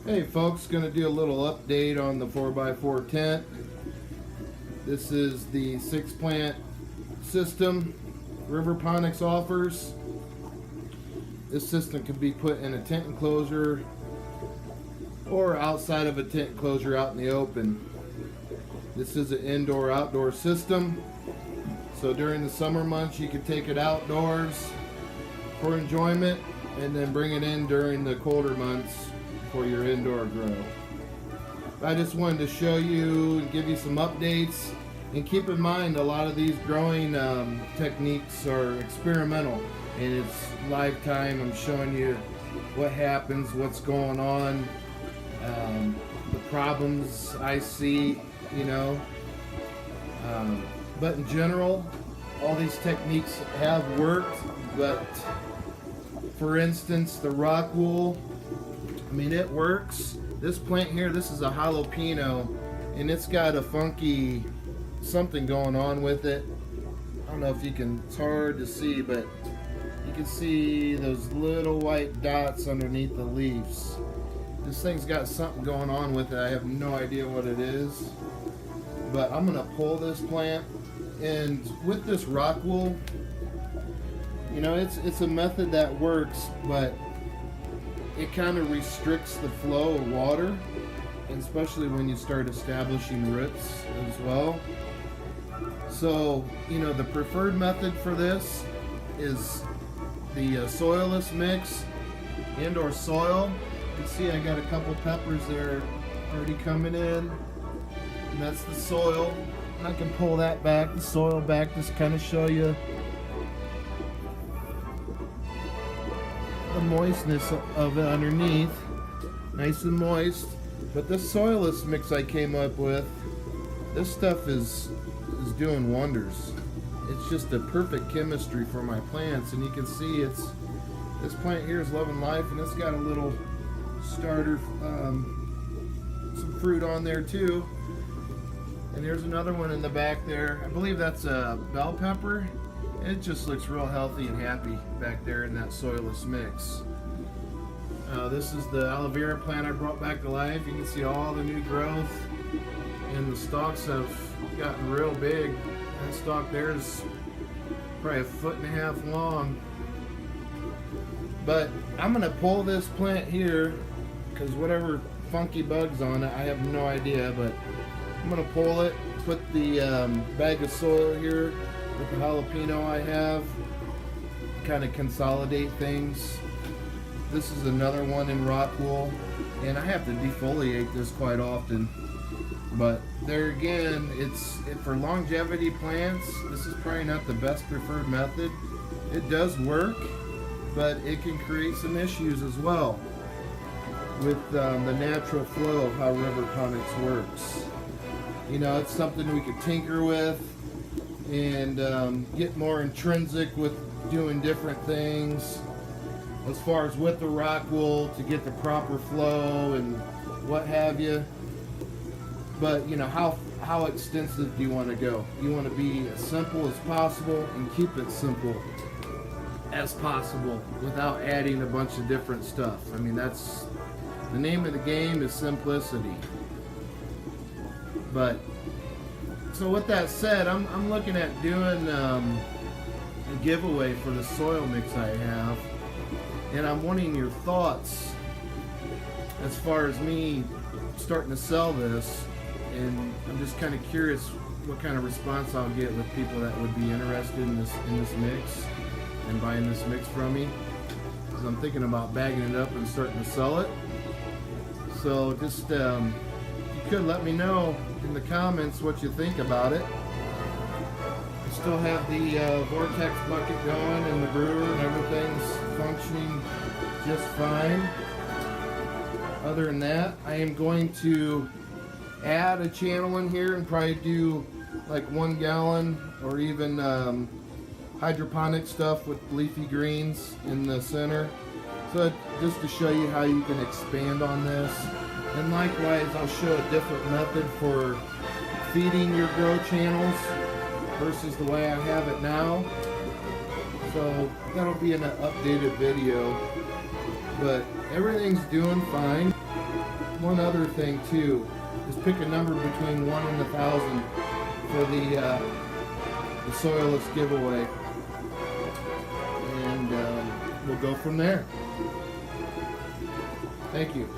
Hey folks, going to do a little update on the 4x4 tent. This is the 6-plant system Riverponics offers. This system can be put in a tent enclosure or outside of a tent enclosure out in the open. This is an indoor-outdoor system. So during the summer months you can take it outdoors for enjoyment and then bring it in during the colder months for your indoor grow. I just wanted to show you and give you some updates, and keep in mind a lot of these growing techniques are experimental and it's live time. I'm showing you what happens, what's going on, the problems I see, but in general all these techniques have worked. But for instance, the rock wool, it works. This plant here, this is a jalapeno, and it's got a funky something going on with it. I don't know if you can, it's hard to see, but you can see those little white dots underneath the leaves. This thing's got something going on with it. I have no idea what it is, but I'm gonna pull this plant. And with this rock wool, it's a method that works, but it kind of restricts the flow of water, and especially when you start establishing roots as well. So, the preferred method for this is the soilless mix, indoor soil. You can see I got a couple peppers there already coming in, and that's the soil. And I can pull that back, the soil back, just kind of show you the moistness of it underneath, nice and moist. But this soilless mix I came up with, this stuff is doing wonders. It's just a perfect chemistry for my plants, and you can see this plant here is loving life, and it's got a little starter, some fruit on there too. And there's another one in the back there. I believe that's a bell pepper. It just looks real healthy and happy back there in that soilless mix. This is the aloe vera plant I brought back to life. You can see all the new growth, and the stalks have gotten real big. That stalk there is probably 1.5 feet long. But I'm gonna pull this plant here because whatever funky bugs on it, I have no idea, but I'm gonna pull it, put the bag of soil here with the jalapeno I have, kind of consolidate things. This is another one in rock wool, and I have to defoliate this quite often. But there again, for longevity plants, this is probably not the best preferred method. It does work, but it can create some issues as well with the natural flow of how Riverponics works. It's something we could tinker with and get more intrinsic with doing different things as far as with the rock wool to get the proper flow and what have you. But how extensive do you want to go? You want to be as simple as possible and keep it simple as possible without adding a bunch of different stuff. That's the name of the game, is simplicity. But so with that said, I'm looking at doing a giveaway for the soil mix I have, and I'm wanting your thoughts as far as me starting to sell this. And I'm just kind of curious what kind of response I'll get with people that would be interested in this mix and buying this mix from me, because I'm thinking about bagging it up and starting to sell it. So just you could let me know in the comments what you think about it. I still have the vortex bucket going and the brewer, and everything's functioning just fine. Other than that, I am going to add a channel in here and probably do like 1 gallon or even hydroponic stuff with leafy greens in the center. So just to show you how you can expand on this. And likewise, I'll show a different method for feeding your grow channels versus the way I have it now. So that'll be in an updated video. But everything's doing fine. one other thing too. Just pick a number between 1 and 1,000 for the soilless giveaway, and we'll go from there. Thank you.